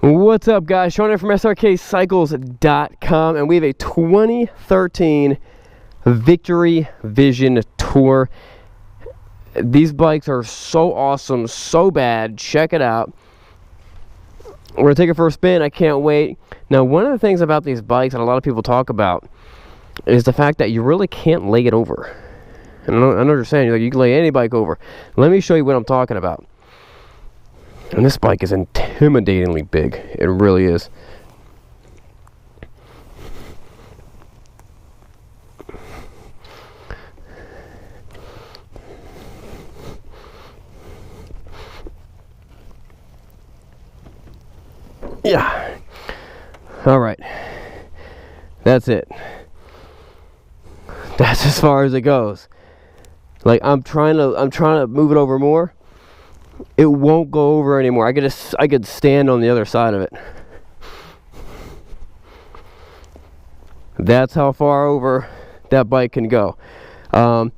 What's up, guys? Sean here from Srkcycles.com, and we have a 2013 Victory Vision Tour. These bikes are so awesome, so bad. Check it out. We're going to take it for a spin. I can't wait. Now, one of the things about these bikes that a lot of people talk about is the fact that you really can't lay it over. And I know what you're saying. You're like, you can lay any bike over. Let me show you what I'm talking about. And this bike is intimidatingly big. It really is. Yeah. All right. That's it. That's as far as it goes. Like I'm trying to move it over more. It won't go over anymore. I could stand on the other side of it. That's how far over that bike can go. And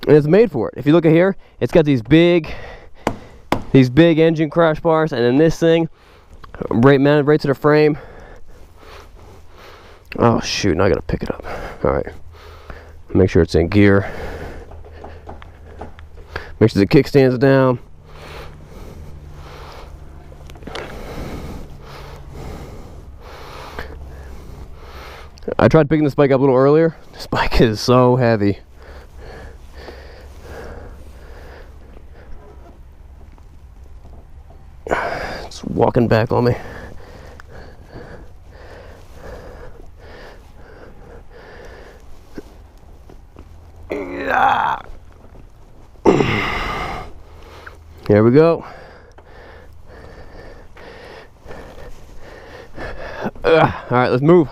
it's made for it. If you look at here, it's got these big engine crash bars, and then this thing mounted right to the frame. Oh shoot, now I gotta pick it up. Alright. Make sure it's in gear. Make sure the kickstand's down. I tried picking this bike up a little earlier. This bike is so heavy. It's walking back on me. Here we go. All right, let's move.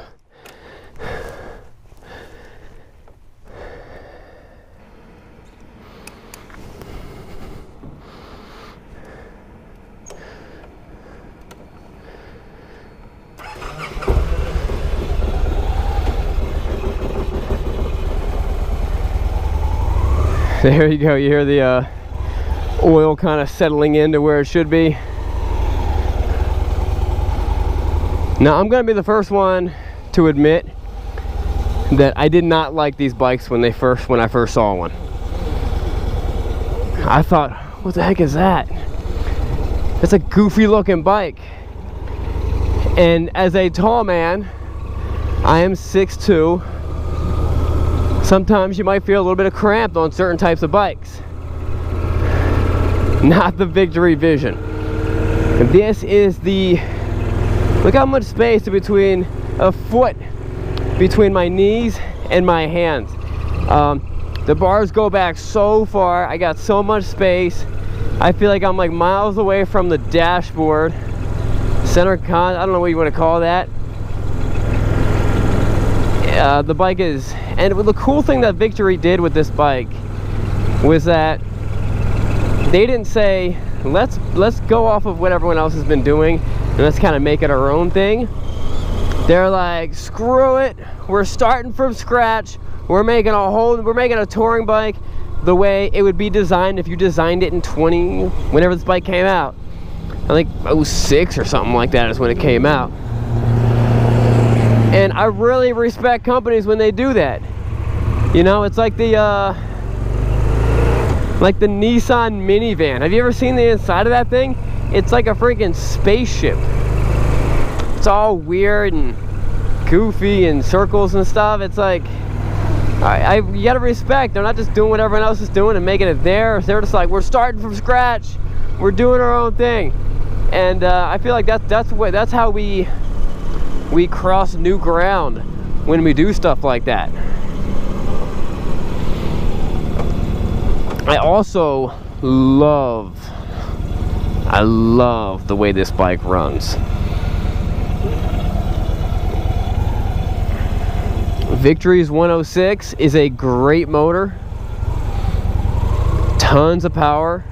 There you go. You hear the oil kind of settling into where it should be. Now I'm going to be the first one to admit that I did not like these bikes when I first saw one. I thought, what the heck is that? It's a goofy looking bike. And as a tall man, I am 6'2". Sometimes you might feel a little bit of cramped on certain types of bikes. Not the Victory Vision. This is look how much space between a foot between my knees and my hands. The bars go back so far. I got so much space. I feel like I'm like miles away from the dashboard. Center con, I don't know what you want to call that. The bike is, and the cool thing that Victory did with this bike was that they didn't say let's go off of what everyone else has been doing and let's kind of make it our own thing. They're like, screw it, we're starting from scratch. We're making a touring bike the way it would be designed if you designed it in whenever this bike came out. I think 06 or something like that is when it came out. And I really respect companies when they do that. You know, it's like the Nissan minivan. Have you ever seen the inside of that thing? It's like a freaking spaceship. It's all weird and goofy and circles and stuff. It's like, you gotta respect. They're not just doing what everyone else is doing and making it theirs. They're just like, we're starting from scratch. We're doing our own thing. And I feel like that's how we cross new ground when we do stuff like that. I also love the way this bike runs. Victory's 106 is a great motor, tons of power,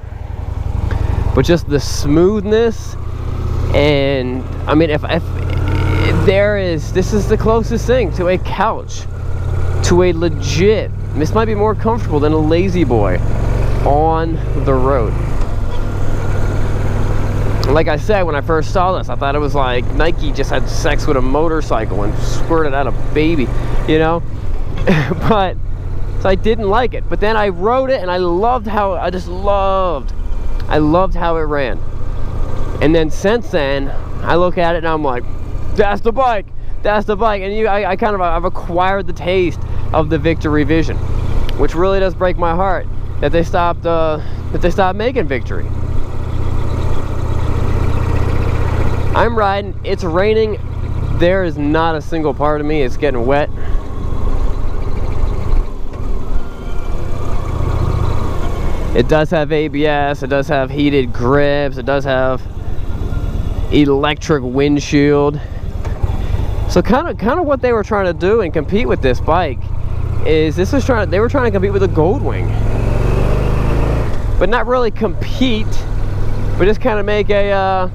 but just the smoothness. And I mean, this is the closest thing to a couch, to a legit, this might be more comfortable than a Lazy Boy on the road. like I said, when I first saw this, I thought it was like Nike just had sex with a motorcycle and squirted out a baby, you know. But so I didn't like it. But then I rode it and I loved how I loved how it ran. And then since then, I look at it and I'm like, that's the bike. That's the bike. And I've acquired the taste of the Victory Vision, which really does break my heart that they stopped making Victory. I'm riding, it's raining, there is not a single part of me, it's getting wet. It does have ABS, it does have heated grips, it does have electric windshield. So kind of what they were trying to do and compete with this bike is they were trying to compete with the Goldwing. But not really compete, but just kind of make a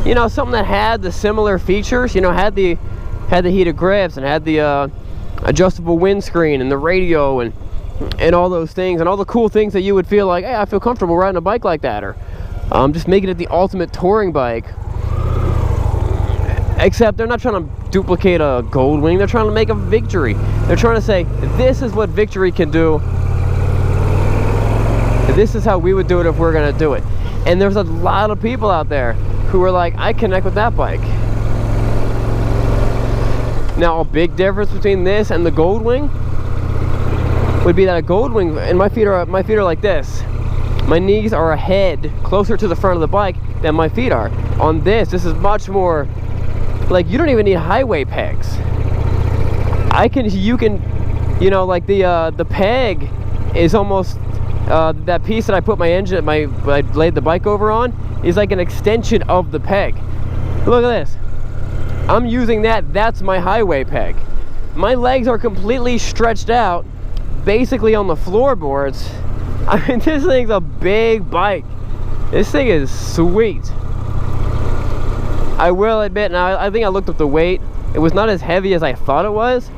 you know, something that had the similar features, you know, had the heated grips and had the adjustable windscreen and the radio and all those things and all the cool things that you would feel like, hey, I feel comfortable riding a bike like that, or just making it the ultimate touring bike. Except they're not trying to duplicate a Goldwing, they're trying to make a Victory. They're trying to say, this is what Victory can do. This is how we would do it if we're gonna do it. And there's a lot of people out there who are like, I connect with that bike. Now, a big difference between this and the Goldwing would be that a Goldwing, and my feet are like this. My knees are ahead, closer to the front of the bike than my feet are. On this is much more, like, you don't even need highway pegs. You know, like the peg is almost, that piece that I put I laid the bike over on is like an extension of the peg. Look at this. I'm using that's my highway peg. My legs are completely stretched out, basically on the floorboards. I mean, this thing's a big bike. This thing is sweet. I will admit, now I think I looked up the weight. It was not as heavy as I thought it was.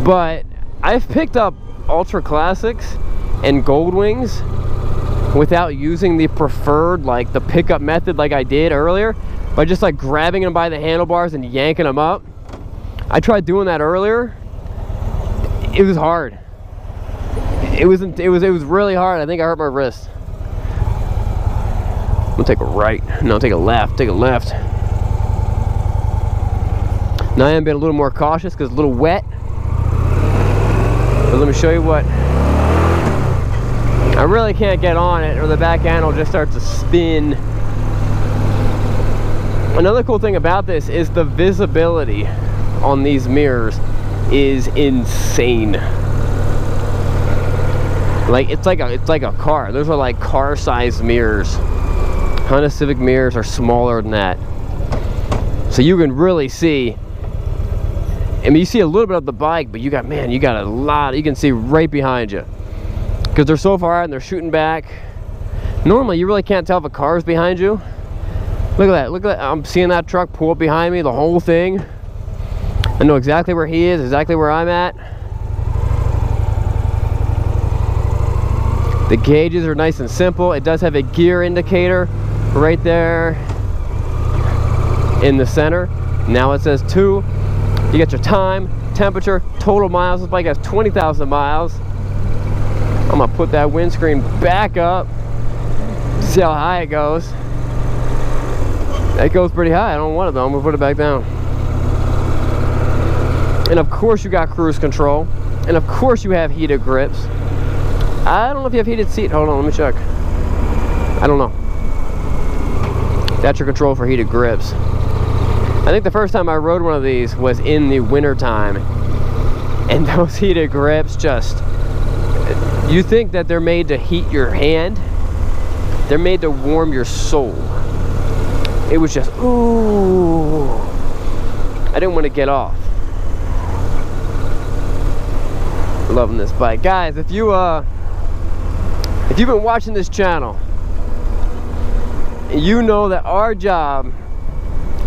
But I've picked up Ultra Classics and Goldwings without using the preferred, like the pickup method like I did earlier, by just like grabbing them by the handlebars and yanking them up. I tried doing that earlier. It was hard. It was really hard. I think I hurt my wrist. I'm gonna take a right. No, take a left. Take a left. Now I am being a little more cautious because it's a little wet. But let me show you what. I really can't get on it or the back end will just start to spin. Another cool thing about this is the visibility on these mirrors is insane. Like it's like a car. Those are like car-sized mirrors. Honda Civic mirrors are smaller than that. So you can really see, I mean, you see a little bit of the bike, but you got a lot, you can see right behind you. Because they're so far out and they're shooting back. Normally, you really can't tell if a car is behind you. Look at that, look at that. I'm seeing that truck pull up behind me, the whole thing. I know exactly where he is, exactly where I'm at. The gauges are nice and simple. It does have a gear indicator right there in the center. Now it says 2. You get your time, temperature, total miles. This bike has 20,000 miles. I'm gonna put that windscreen back up. See how high it goes. That goes pretty high. I don't want it though. I'm gonna put it back down. And of course you got cruise control. And of course you have heated grips. I don't know if you have heated seat. Hold on, let me check. I don't know. That's your control for heated grips. I think the first time I rode one of these was in the winter time. And those heated grips just, you think that they're made to heat your hand. They're made to warm your soul. It was just, ooh. I didn't want to get off. Loving this bike. Guys, if you've been watching this channel, you know that our job,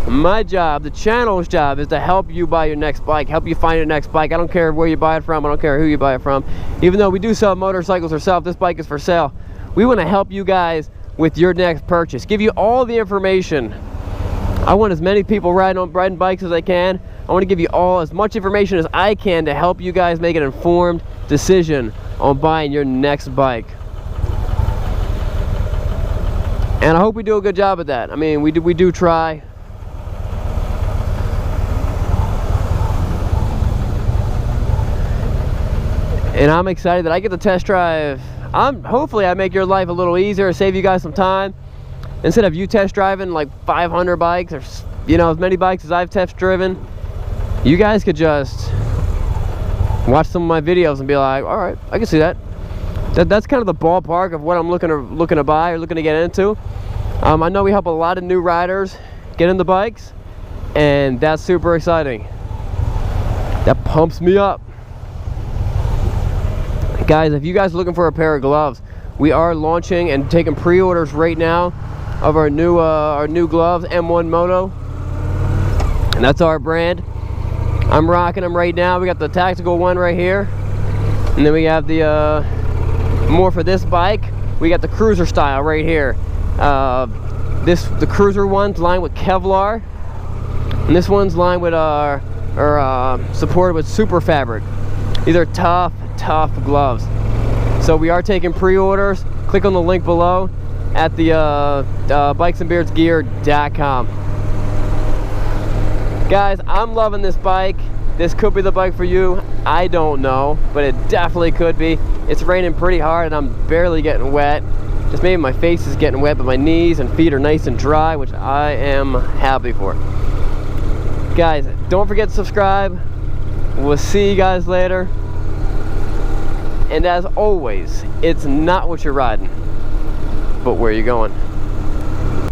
my job, the channel's job is to help you buy your next bike, help you find your next bike. I don't care where you buy it from, I don't care who you buy it from. Even though we do sell motorcycles ourselves, this bike is for sale. We want to help you guys with your next purchase. Give you all the information. I want as many people riding bikes as I can. I want to give you all as much information as I can to help you guys make an informed decision on buying your next bike. And I hope we do a good job at that. I mean, we do try. And I'm excited that I get to test drive. Hopefully I make your life a little easier, save you guys some time. Instead of you test driving like 500 bikes, or you know, as many bikes as I've test driven, you guys could just watch some of my videos and be like, all right, I can see that. That's kind of the ballpark of what I'm looking to buy or looking to get into. I know we help a lot of new riders get into bikes, and that's super exciting. That pumps me up. Guys, if you guys are looking for a pair of gloves, we are launching and taking pre-orders right now of our new gloves, M1 Moto, and that's our brand. I'm rocking them right now. We got the tactical one right here, and then we have the more for this bike, we got the cruiser style right here. The cruiser one's lined with Kevlar, and this one's lined with supported with super fabric. These are tough gloves. So we are taking pre-orders. Click on the link below at the bikesandbeardsgear.com. Guys, I'm loving this bike. This could be the bike for you. I don't know, but it definitely could be. It's raining pretty hard and I'm barely getting wet. Just maybe my face is getting wet, but my knees and feet are nice and dry, which I am happy for. Guys, don't forget to subscribe. We'll see you guys later. And as always, it's not what you're riding, but where you're going.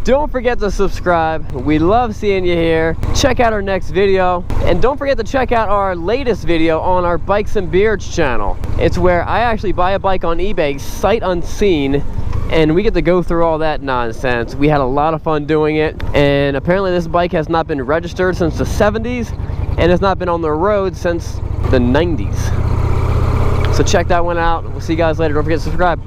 Don't forget to subscribe. We love seeing you here. Check out our next video. And don't forget to check out our latest video on our Bikes and Beards channel. It's where I actually buy a bike on eBay, sight unseen, and we get to go through all that nonsense. We had a lot of fun doing it. And apparently this bike has not been registered since the 70s and has not been on the road since the 90s. So check that one out. We'll see you guys later. Don't forget to subscribe.